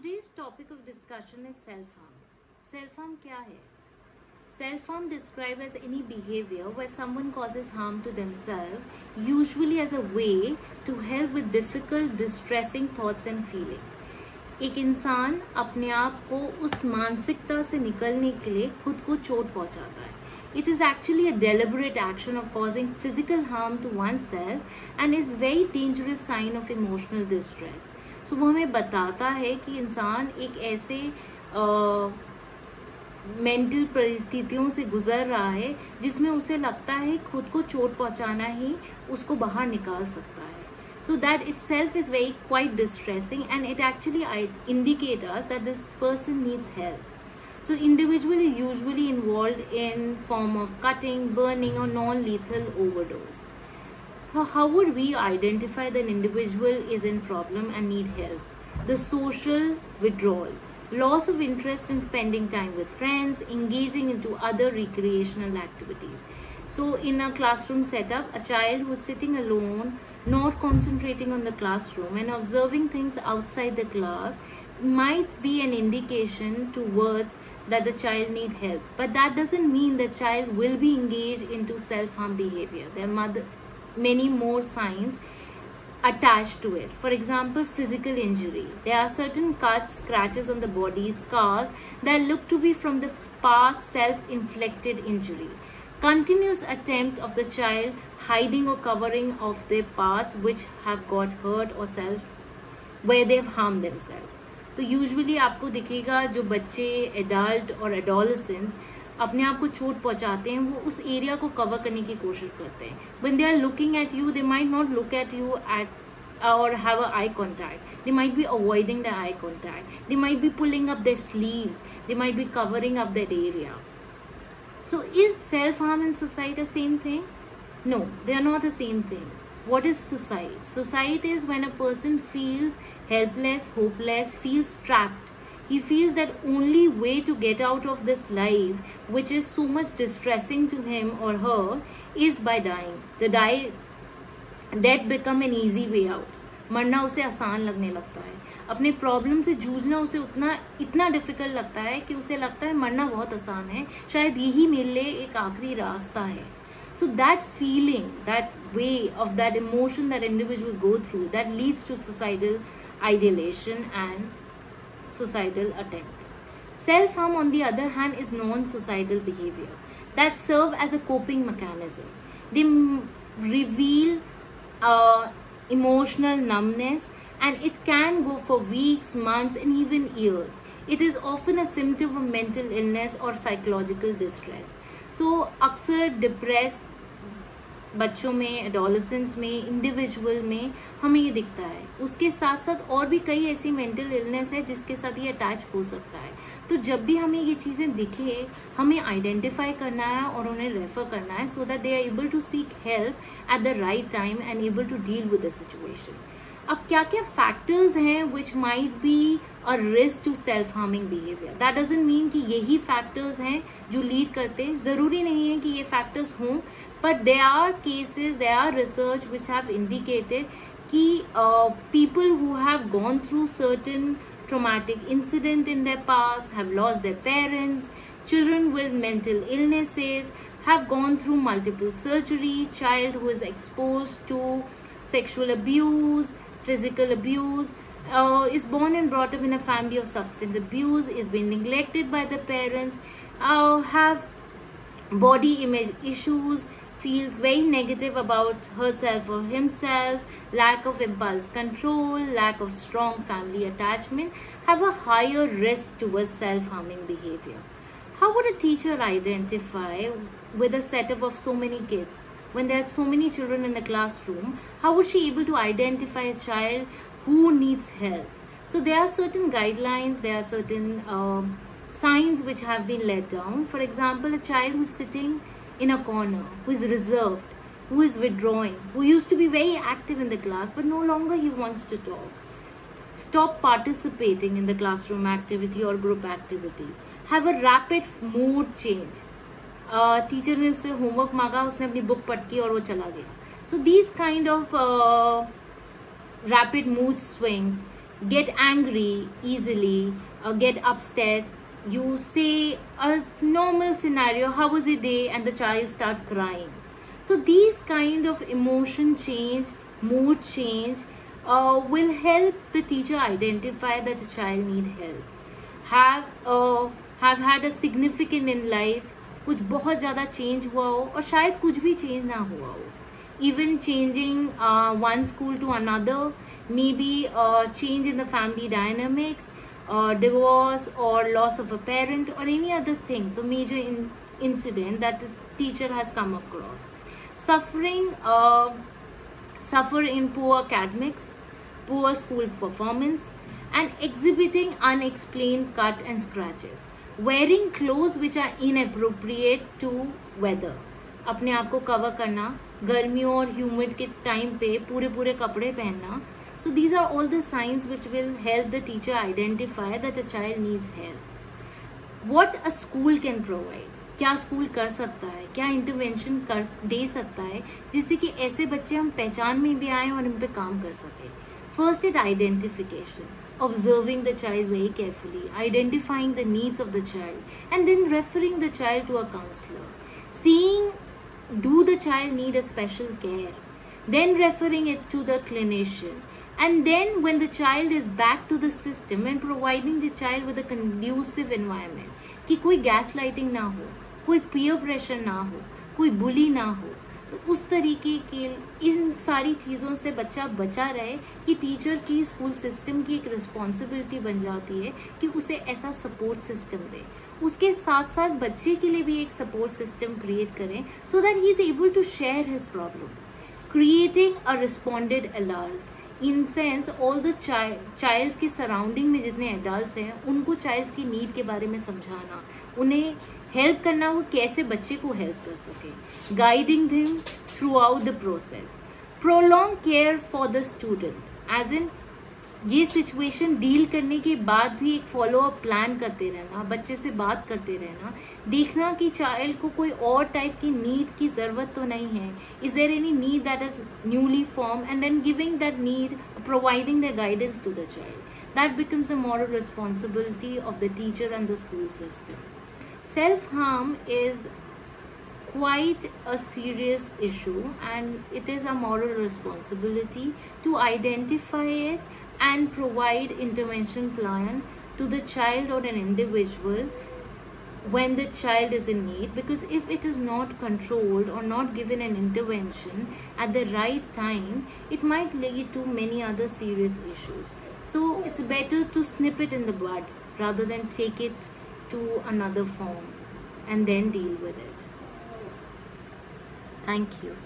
Today's topic of discussion is self-harm. Self-harm क्या है? Self-harm described as any behavior where someone causes harm to themselves, usually as a way to help with difficult, distressing thoughts and feelings. एक इंसान अपने आप को उस मानसिकता से निकलने के लिए खुद को चोट पहुंचाता है. It is actually a deliberate action of causing physical harm to oneself and is very dangerous sign of emotional distress. So वो हमें बताता है कि इंसान एक ऐसे मेंटल परिस्थितियों से गुजर रहा है जिसमें उसे लगता है खुद को चोट पहुंचाना ही उसको बाहर निकाल सकता है. So that itself is very quite distressing and it actually indicates us that this person needs help. So individual is usually involved in form of cutting, burning or non-lethal overdose. So how would we identify that an individual is in problem and need help? The social withdrawal, loss of interest in spending time with friends, engaging into other recreational activities. So in a classroom setup, a child who is sitting alone, not concentrating on the classroom and observing things outside the class might be an indication towards that the child need help. But that doesn't mean the child will be engaged into self-harm behavior. There are many more signs attached to it. For example, physical injury. There are certain cuts, scratches on the body, scars that look to be from the past self-inflicted injury. Continuous attempt of the child hiding or covering of their parts which have got hurt or where they've harmed themselves. तो usually आपको दिखेगा जो बच्चे adult और adolescents अपने आप को चोट पहुंचाते हैं वो उस एरिया को कवर करने की कोशिश करते हैं. When they are looking at you they might not look at you at or have a eye contact. They might be avoiding the eye contact. They might be pulling up their sleeves. They might be covering up that area. So is self-harm and suicide the same thing? No, they are not the same thing. What is suicide? Suicide is when a person feels helpless, hopeless, feels trapped. He feels that only way to get out of this life, which is so much distressing to him or her, is by dying. Death become an easy way out. मरना उसे आसान लगने लगता है. अपने problem से जूझना उसे इतना डिफिकल्ट लगता है कि उसे लगता है मरना बहुत आसान है, शायद यही मेरे लिए एक आखिरी रास्ता है. So that feeling, that way of that emotion that individual go through, that leads to suicidal ideation and suicidal attempt. Self-harm, on the other hand, is non-suicidal behavior that serve as a coping mechanism. They reveal emotional numbness and it can go for weeks, months and even years. It is often a symptom of mental illness or psychological distress. So अक्सर depressed बच्चों में, adolescents में, individual में हमें ये दिखता है. उसके साथ साथ और भी कई ऐसी मेंटल इलनेस है जिसके साथ ये अटैच हो सकता है. तो जब भी हमें ये चीज़ें दिखे हमें आइडेंटिफाई करना है और उन्हें रेफर करना है so that they are able to seek help at the right time and able to deal with the situation. अब क्या क्या फैक्टर्स हैं which might be a risk to self harming behaviour. That doesn't mean कि यही factors हैं जो lead करते हैं. ज़रूरी नहीं है कि ये फैक्टर्स हों, but there are cases, there are research which have indicated कि people who have gone through certain traumatic incident in their past, have lost their parents, children with mental illnesses, have gone through multiple surgery, child who is exposed to sexual abuse, physical abuse, is born and brought up in a family of substance abuse, is being neglected by the parents, have body image issues, feels very negative about herself or himself, lack of impulse control, lack of strong family attachment, have a higher risk towards self-harming behavior. How would a teacher identify with a setup of so many kids? When there are so many children in the classroom, how would she able to identify a child who needs help? So there are certain guidelines, there are certain signs which have been let down. For example, a child who is sitting in a corner, who is reserved, who is withdrawing, who used to be very active in the class but no longer he wants to talk. Stop participating in the classroom activity or group activity. Have a rapid mood change. Teacher ने उससे homework मांगा, उसने अपनी book पटकी और वो चला गया. So these kind of rapid mood swings get angry easily, get upset. You say a normal scenario, how was your day, and the child start crying. So these kind of emotion change, mood change, will help the teacher identify that the child need help. Have had a significant in life, कुछ बहुत ज़्यादा change हुआ हो और शायद कुछ भी change ना हुआ हो. Even changing one school to another, maybe change in the family dynamics, divorce or loss of a parent or any other thing. So major incident that the teacher has come across. Suffer in poor academics, poor school performance, and exhibiting unexplained cut and scratches. Wearing clothes which are inappropriate to weather. अपने आप को cover करना, गर्मियों और humid के time पे पूरे कपड़े पहनना. So these are all the signs which will help the teacher identify that a child needs help. What a school can provide. क्या स्कूल कर सकता है, क्या इंटरवेंशन कर दे सकता है जिससे कि ऐसे बच्चे हम पहचान में भी आए और इन पे काम कर सके. First is identification, observing the child very carefully, identifying the needs of the child, and then referring the child to a counselor. Seeing, do the child need a special care? Then referring it to the clinician. And then when the child is back to the system and providing the child with a conducive environment, कि कोई gaslighting ना हो, कोई peer pressure ना हो, कोई bully ना हो, तो उस तरीके के इन सारी चीज़ों से बच्चा बचा रहे कि टीचर की स्कूल सिस्टम की एक रिस्पॉन्सिबिलिटी बन जाती है कि उसे ऐसा सपोर्ट सिस्टम दे. उसके साथ साथ बच्चे के लिए भी एक सपोर्ट सिस्टम क्रिएट करें so that he is able to share his problem. Creating a responded alert in sense all the child's के सराउंडिंग में जितने एडल्ट्स हैं उनको चाइल्ड्स की नीड के बारे में समझाना, उन्हें हेल्प करना, वो कैसे बच्चे को हेल्प कर सके. Guiding him throughout the process. Prolong care for the student as in ये सिचुएशन डील करने के बाद भी एक फॉलो अप प्लान करते रहना, बच्चे से बात करते रहना, देखना कि चाइल्ड को कोई और टाइप की नीड की ज़रूरत तो नहीं है. Is there any need that is newly form and then giving that need, providing the guidance to the child. That becomes a moral responsibility of the teacher and the school system. Self-harm is quite a serious issue and it is a moral responsibility to identify it and provide intervention plan to the child or an individual when the child is in need, because if it is not controlled or not given an intervention at the right time, it might lead to many other serious issues. So it's better to snip it in the bud rather than take it to another form and then deal with it. Thank you.